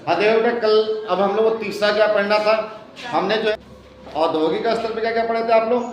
हाँ देखो बेटा, कल अब हम लोग को तीसरा क्या पढ़ना था, हमने जो है औद्योगिक स्तर पे क्या क्या पढ़े थे आप लोग?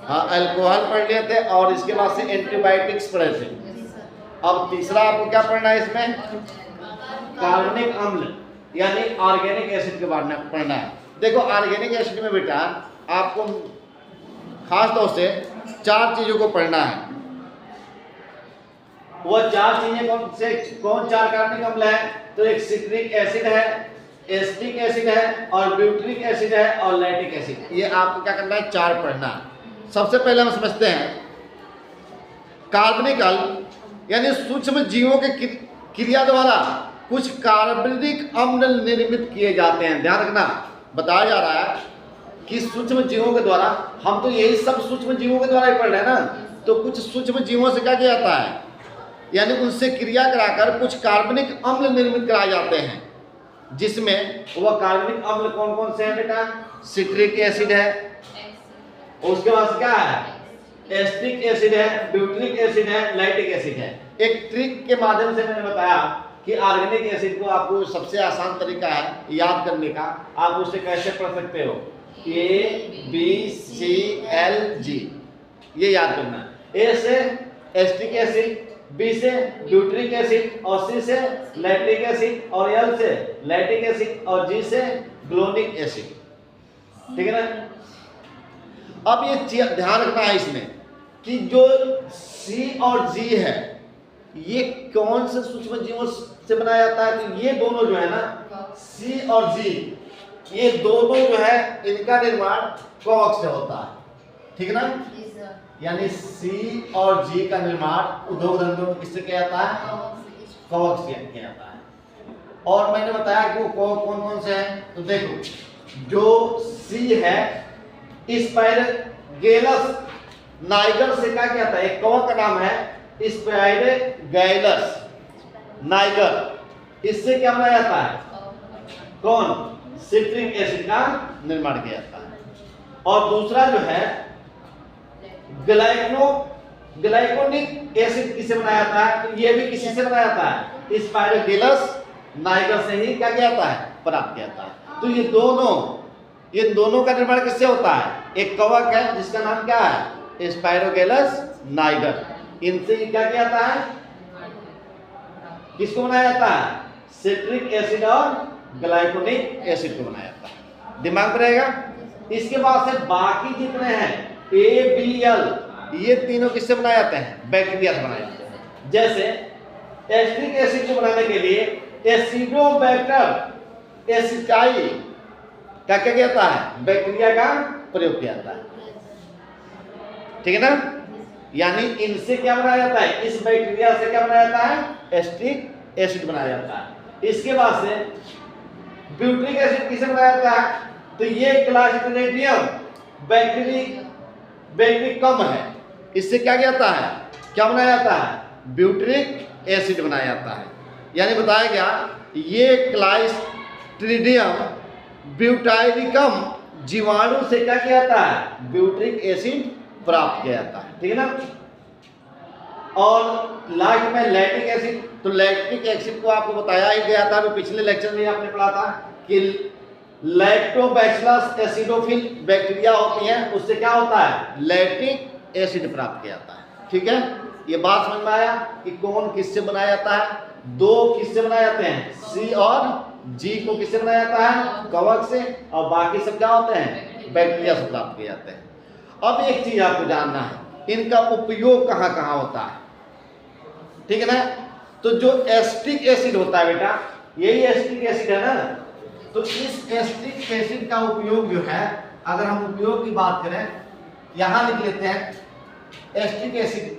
हाँ, अल्कोहल पढ़ लिए थे और इसके बाद से एंटीबायोटिक्स पढ़े थे। अब तीसरा आपको क्या पढ़ना है इसमें? कार्बनिक अम्ल यानी ऑर्गेनिक एसिड के बारे में पढ़ना है। देखो ऑर्गेनिक एसिड में बेटा आपको खास तौर से 4 चीजों को पढ़ना है। वो 4 चीजें कौन 4 कार्बनिक अम्ल है? तो एक सिट्रिक एसिड है, एस्टिक एसिड है और ब्यूटरिक एसिड है और लैक्टिक एसिड। ये आपको क्या करना है? 4 पढ़ना है। सबसे पहले हम समझते हैं कार्बनिक अम्ल यानी सूक्ष्म जीवों के क्रिया द्वारा कुछ कार्बनिक अम्ल निर्मित किए जाते हैं। ध्यान रखना, बताया जा रहा है कि सूक्ष्म जीवों के द्वारा, हम तो यही सब सूक्ष्म जीवों के द्वारा ही पढ़ रहे हैं ना, तो कुछ सूक्ष्म जीवों से क्या किया जाता है, यानी उनसे क्रिया कराकर कुछ कार्बनिक अम्ल निर्मित कराए जाते हैं, जिसमें वह कार्बनिक अम्ल कौन कौन से हैं बेटा? सिट्रिक एसिड है, उसके बाद क्या है? एस्टिक एसिड है, ब्यूटरिक एसिड है, लैक्टिक एसिड है। एक ट्रिक के माध्यम से मैंने बताया कि ऑर्गेनिक एसिड को आपको सबसे आसान तरीका है याद करने का, आप उसे कैसे पढ़ सकते हो? ABCLG, ये याद करना है। A से एस्टिक एसिड, B से ब्यूटरिक एसिड और C से लैक्टिक एसिड और L से लैक्टिक एसिड और G से ग्लोनिक एसिड। ठीक है ना? अब ये ध्यान रखना है इसमें कि जो C और G है ये कौन से सूक्ष्म जीवों से बनाया जाता है? तो ये दोनों जो है ना, C और G, ये दोनों जो है इनका निर्माण कवक से होता है। ठीक है ना? यानी C और G का निर्माण उद्योग धंधों में किससे किया जाता है? कवक से किया जाता है। और मैंने बताया कि वो कवक कौन कौन से हैं। तो देखो, जो C है स्पाइरोगैलस नाइगर से क्या किया था? एक कवक का नाम है स्पाइरोगैलस नाइगर। इससे क्या बनाया जाता है? कौन? सिट्रिक एसिड का निर्माण किया जाता है। और दूसरा जो है ग्लाइकोनिक एसिड किससे बनाया जाता है? तो ये भी किसी से बनाया जाता है? स्पाइरोगैलस नाइगर से ही क्या किया जाता है? प्राप्त किया जाता है। तो ये दोनों का निर्माण किससे होता है? एक कवक है जिसका नाम क्या है? स्पाइरोगैलस नाइगर। इनसे क्या किया जाता है? किसको बनाया जाता है? सिट्रिक एसिड और ग्लाइकोनिक एसिड को बनाया जाता है। दिमाग में रहेगा। इसके बाद से बाकी जितने हैं ABL, ये तीनों किससे बनाए जाते हैं? बैक्टीरिया से बनाए जाते हैं। जैसे एस्टिक एसिड को बनाने के लिए एसिडोबैक्टर एसिटाई क्या किया जाता है? बैक्टीरिया का प्रयोग किया जाता है। ठीक है ना? यानी इनसे क्या बनाया जाता है? इस बैक्टीरिया से क्या बनाया जाता है? एस्टिक एसिड बनाया जाता है। इसके बाद से ब्यूटरिक एसिड किससे बनाया जाता है? तो ये क्लास्ट्रीडियम बैक्टीरियम है, इससे क्या किया जाता है? क्या बनाया जाता है? ब्यूटरिक एसिड बनाया जाता है। यानी बताया गया ये क्लास्ट्रीडियम ब्यूटाइरिकम जीवाणु से क्या किया जाता है? ब्यूटरिक एसिड प्राप्त किया जाता है। ठीक है ना? और लास्ट में लैक्टिक एसिड। तो लैक्टिक एसिड को आपको बताया ही गया था, पिछले लेक्चर में आपने पढ़ा था कि लैक्टोबैसिलस एसिडोफिल बैक्टीरिया होती है, उससे क्या होता है? लैक्टिक एसिड प्राप्त किया जाता है। ठीक है? ये बात समझ में आया कि कौन किससे बनाया जाता है? 2 किससे बनाए जाते हैं? C और G को किससे बनाया जाता है? कवक से। और बाकी सब क्या होते हैं? बैक्टीरिया से प्राप्त किए जाते हैं। अब एक चीज आपको जानना है, इनका उपयोग कहाँ कहाँ होता है। ठीक है ना? तो जो एस्टिक एसिड होता है बेटा, यही एस्टिक एसिड है ना, तो इस एस्टिक एसिड का उपयोग जो है, अगर हम उपयोग की बात करें, यहां लिख लेते हैं एस्टिक एसिड,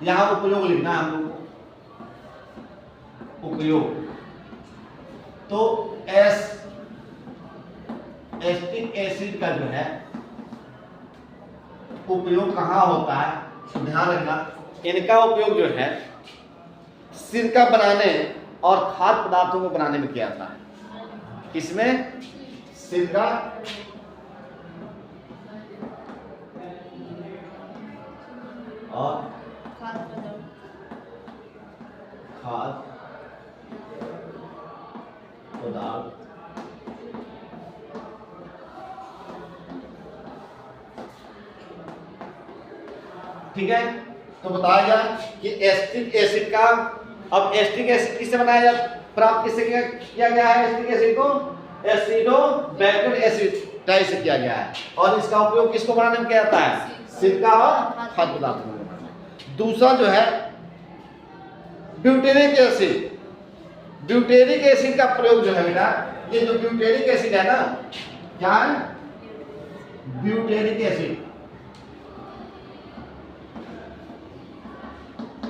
यहां उपयोग लिखना है हम लोग को, उपयोग। तो एस्टिक एसिड का जो है उपयोग कहाँ होता है? तो ध्यान रखना, इनका उपयोग जो है सिरका बनाने और खाद्य पदार्थों को बनाने में किया जाता है। इसमें सिरका और खाद्य पदार्थ ठीक है। तो बताया गया कि एस्टिक एसिड का, अब एस्टिक एसिड किससे बनाया जाता, प्राप्त किससे किया गया है? एस्टिक एसिड को एसिडोबैक्टर एसिड से किया गया है, और इसका उपयोग किसको बनाने में किया जाता है? सिरका और खाद्य पदार्थ में। दूसरा जो है ब्यूटेरिक एसिड। ब्यूटेरिक एसिड का प्रयोग जो है बेटा, ये जो ब्यूटेरिक एसिड है ना, क्या है? Butyric acid.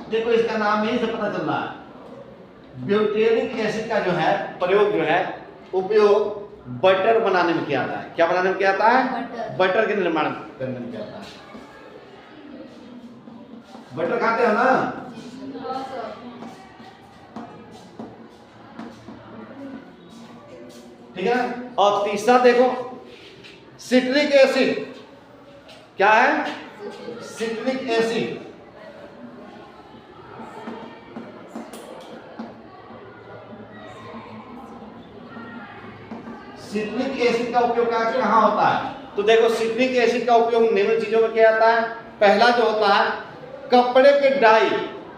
देखो इसका नाम यही से पता चल रहा है। ब्यूटेरिक एसिड का जो है प्रयोग जो है, उपयोग बटर बनाने में किया जाता है। क्या बनाने में किया जाता है? बटर के निर्माण करने में किया जाता है। बटर खाते हो ना? ठीक है ना। और तीसरा देखो सिट्रिक एसिड। क्या है? Citric acid. सिट्रिक एसिड का उपयोग कहाँ होता है? तो देखो सिट्रिक एसिड का उपयोग निम्न चीजों में किया जाता है। पहला जो होता है कपड़े के डाई,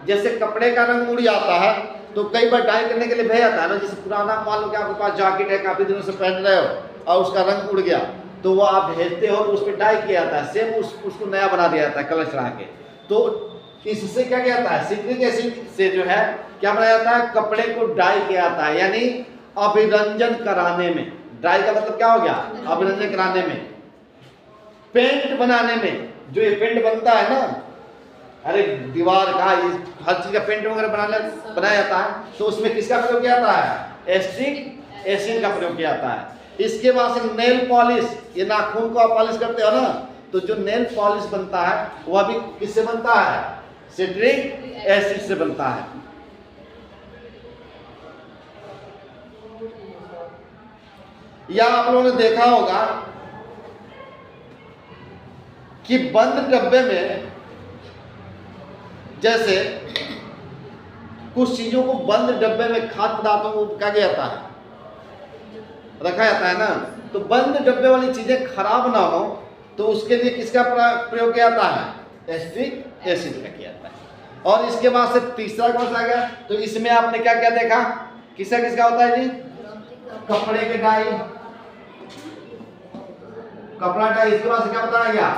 जैसे कपड़े का रंग उड़ जाता है तो कई बार डाई करने के लिए भेजा जाता है ना। जैसे पुराना मान लो कि आपके पास जैकेट है, काफी दिनों से पहन रहे हो और उसका रंग उड़ गया, तो वो आप भेजते हो तो उस पर डाई किया जाता है, सेम उसको नया बना दिया जाता है कलर चढ़ा के। तो इससे क्या किया जाता है? सिट्रिक एसिड से जो है क्या बनाया जाता है? कपड़े को डाई किया जाता है, यानी अभिरंजन कराने में। डाई का मतलब क्या हो गया? अभिरंजन कराने में। पेंट बनाने में, जो ये पेंट बनता है ना, अरे दीवार का, हर चीज का पेंट वगैरह बनाया जाता है, तो उसमें किसका प्रयोग किया जाता है? एस्टिक एसिड का प्रयोग किया जाता है। इसके बाद से नेल पॉलिश, ये नाखून को आप पॉलिश करते हो ना, तो जो नेल पॉलिश बनता है वह भी किससे बनता है? सिट्रिक एसिड से बनता है। या आप लोगों ने देखा होगा कि बंद डब्बे में, जैसे कुछ चीजों को बंद डब्बे में खाद्य पदार्थों को क्या किया जाता है? रखा जाता है ना। तो बंद डब्बे वाली चीजें खराब ना हो तो उसके लिए किसका प्रयोग किया जाता है? एस्टिक एसिड का किया जाता है। और इसके बाद से तीसरा कौन सा आ गया? तो इसमें आपने क्या क्या देखा? किसका किसका होता है जी? कपड़े के डाई, कपड़ा डाई। इसके बाद से क्या बताया गया?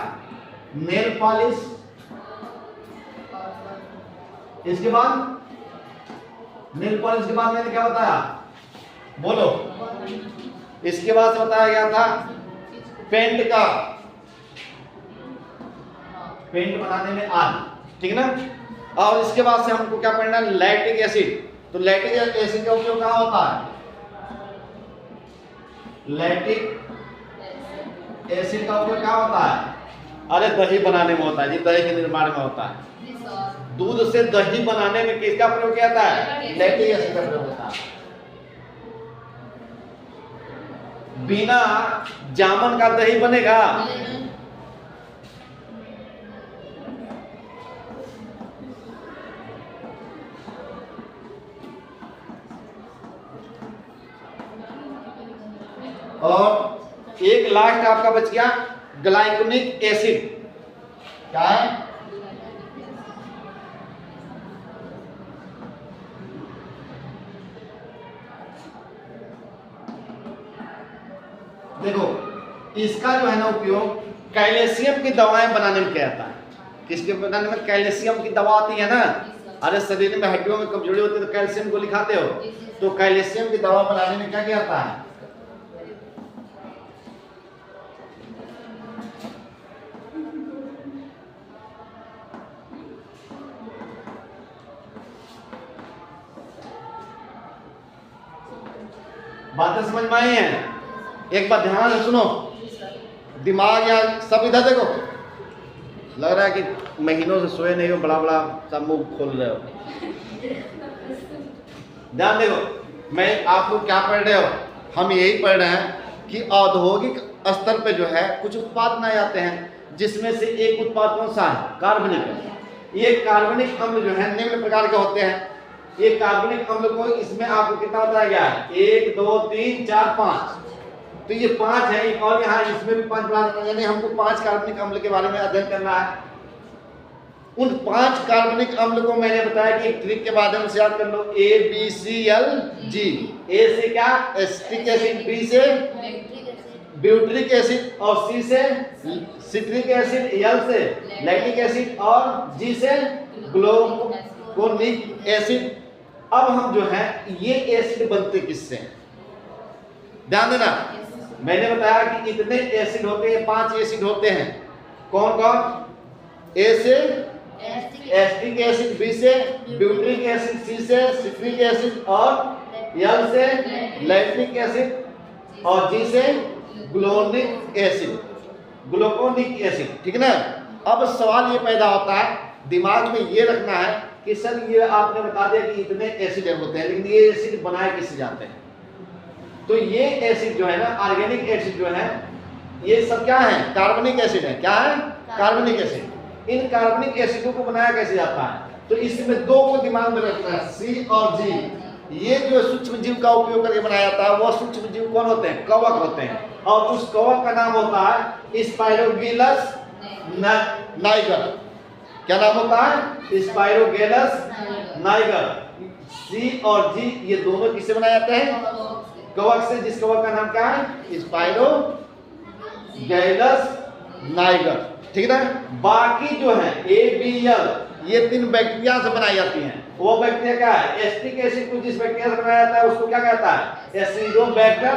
Nail polish. इसके बाद नेल पॉलिश के बाद मैंने क्या बताया? बोलो। इसके बाद से बताया गया था पेंट का, पेंट बनाने में आदि, ठीक है ना। और इसके बाद से हमको क्या पढ़ना है? Lactic acid. तो लैक्टिक एसिड का उपयोग कहाँ होता है? लैक्टिक एसिड का उपयोग क्या होता है? अरे दही बनाने में होता है जी, दही के निर्माण में होता है। दूध से दही बनाने में किसका प्रयोग किया जाता है? लैक्टिक एसिड का प्रयोग होता है। बिना जामन का दही बनेगा? और एक लास्ट आपका बच गया ग्लाइकोनिक एसिड। क्या है? देखो इसका जो है ना उपयोग कैल्शियम की दवाएं बनाने में किया जाता है। किसके बनाने में? कैल्शियम की दवा आती है ना, अरे शरीर में हड्डियों में कमजोरी होती है तो कैल्शियम गोली खाते हो, तो कैल्शियम की दवा बनाने में क्या किया जाता है? बातें समझ में आई हैं? एक बार ध्यान से सुनो, दिमाग या सब इधर देखो। लग रहा है कि महीनों से सोए नहीं हो, बड़ा बड़ा सब मुंह खोल रहे हो। ध्यान देखो, मैं आप लोग क्या पढ़ रहे हो? हम यही पढ़ रहे हैं कि औद्योगिक स्तर पे जो है कुछ उत्पाद बनाए जाते हैं, जिसमें से एक उत्पाद कौन सा है? कार्बनिक। ये कार्बनिक अम्ल जो है निम्न प्रकार के होते हैं। ये कार्बनिक अम्ल को इसमें आपको कितना बताया गया है? 1 2 3 4 5। तो ये 5 है, एक और यहाँ इसमें भी 5 बनाना, यानी हमको 5 कार्बनिक अम्ल के बारे में अध्ययन करना है। उन 5 कार्बनिक अम्ल को मैंने बताया कि एक ट्रिक के माध्यम से याद कर लो, ABCLG। ए से क्या? एसिटिक एसिड, बी से ब्यूटरिक एसिड और सी से सिट्रिक एसिड, एल से लैक्टिक एसिड और जी से ग्लूकोनिक एसिड। अब हम जो है ये एसिड बनते किससे हैं? ध्यान देना, मैंने बताया कि इतने एसिड होते हैं, 5 एसिड होते हैं। कौन कौन? ए से एसिटिक एसिड, बी से ब्यूटरिक एसिड, सी से सिट्रिक एसिड और एल से लैक्टिक एसिड और जी से ग्लूकोनिक एसिड। ठीक है ना? अब सवाल ये पैदा होता है, दिमाग में ये रखना है कि सर ये आपने बता दिया कि इतने एसिड होते हैं, लेकिन ये एसिड बनाए किससे जाते हैं? तो ये एसिड जो है ना, ऑर्गेनिक एसिड जो है, ये सब क्या है? कार्बनिक एसिड है। क्या है? कार्बनिक एसिड। इन कार्बनिक एसिडों को बनाया कैसे जाता है? तो इसमें 2 को दिमाग में रखना है, सी और जी। ये जो सूक्ष्म जीव का उपयोग करके बनाया जाता है, वो सूक्ष्म जीव कौन होते हैं? कवक होते हैं। और उस कवक का नाम होता है स्पाइरोगेलस नाइगर। क्या नाम होता है? स्पाइरोगेलस नाइगर। सी और जी ये दोनों किससे बनाए जाते हैं? कवक से, जिस कवक का नाम क्या है? स्पाइरोगेलस नाइगर। ठीक है ना? बाकी जो है ABL, ये 3 बैक्टीरिया से बनाई जाती हैं। वो बैक्टीरिया क्या है? एसिटिक एसिड को जिस बैक्टीरिया से बनाया जाता है उसको क्या कहता है? एसिडोबैक्टर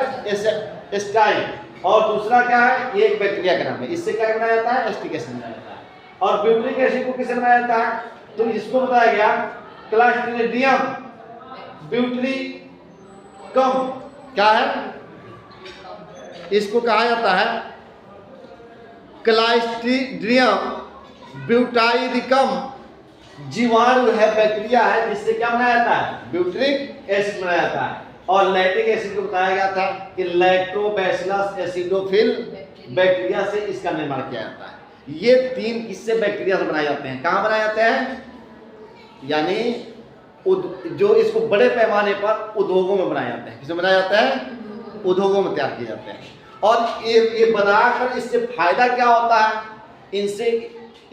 एस्टाई। और दूसरा क्या है? ये एक बैक्टीरिया का नाम है, इससे क्या बनाया जाता है? एसिटिक एसिड बनाया जाता है। और ब्यूटरिक एसिड को किससे बनाया जाता है? तो इसको बताया गया क्लस्ट्रिडियम ब्यूटरिकम। क्या है? इसको कहा जाता है क्लस्ट्रिडियम ब्यूटाइरिकम। जीवाणु है, बैक्टीरिया है, जिससे क्या बनाया जाता है? ब्यूटरिक एसिड बनाया जाता है। और लैक्टिक एसिड को बताया गया था कि लैक्टोबैसिलस एसिडोफिल बैक्टीरिया से इसका निर्माण किया जाता है। ये 3 किससे? बैक्टीरिया से बनाए जाते हैं। कहाँ बनाए जाते हैं? यानी जो इसको बड़े पैमाने पर उद्योगों में बनाए जाते हैं। किसमें बनाया जाता है? उद्योगों में तैयार किए जाते हैं। और ये बनाकर इससे फायदा क्या होता है? इनसे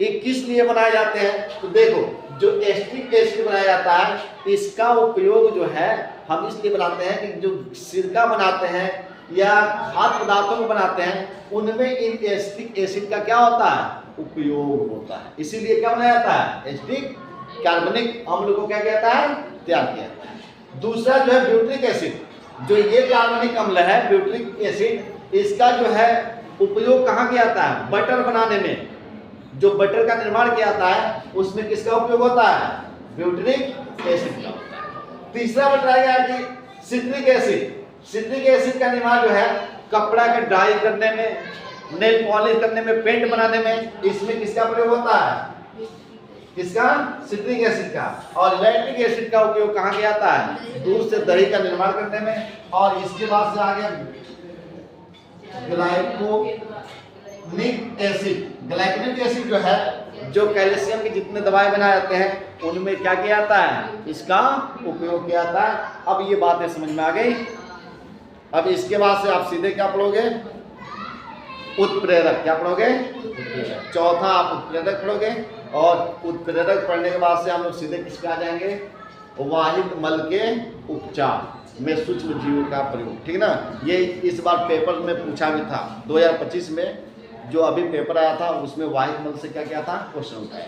ये किस लिए बनाए जाते हैं? तो देखो, जो एसिटिक एसिड बनाया जाता है, इसका उपयोग जो है हम इसलिए बनाते हैं कि जो सिरका बनाते हैं या खाद्य पदार्थों को बनाते हैं, उनमें इन एसिटिक एसिड का क्या होता है? उपयोग होता है। इसीलिए क्या बनाया जाता है? एसिटिक कार्बनिक अम्ल को क्या कहता है? तैयार किया जाता है। दूसरा जो है ब्यूटरिक एसिड, जो ये कार्बनिक अम्ल है ब्यूटरिक एसिड, इसका जो है उपयोग कहाँ किया जाता है? बटर बनाने में। जो बटर का निर्माण किया जाता है उसमें किसका उपयोग होता है? ब्यूटरिक एसिड का होता है। तीसरा बताया गया कि सिट्रिक एसिड। सिट्रिक एसिड का निर्माण जो है कपड़ा का डाई करने में, नेल पॉलिश करने में, पेंट बनाने में, इसमें किसका प्रयोग होता है? किसका? सिट्रिक एसिड का। और लैक्टिक एसिड का उपयोग कहाँ किया जाता है? दूध से दही का निर्माण करने में। और इसके बाद से आ गया ग्लाइकोनिक एसिड। ग्लाइकोनिक एसिड जो है, जो कैल्शियम की जितने दवाएं बनाए जाते हैं उनमें क्या किया जाता है? इसका उपयोग किया जाता है। अब ये बातें समझ में आ गई। अब इसके बाद से आप सीधे क्या पढ़ोगे? उत्प्रेरक। क्या पढ़ोगे? चौथा आप उत्प्रेरक पढ़ोगे। और उत्प्रेरक पढ़ने के बाद से हम लोग सीधे किस पे आ जाएंगे? वाहित मल के उपचार में सूक्ष्म जीवों का प्रयोग। ठीक ना? ये इस बार पेपर में पूछा भी था 2025 में, जो अभी पेपर आया था उसमें वाहित मल से क्या क्या था? क्वेश्चन उठाया।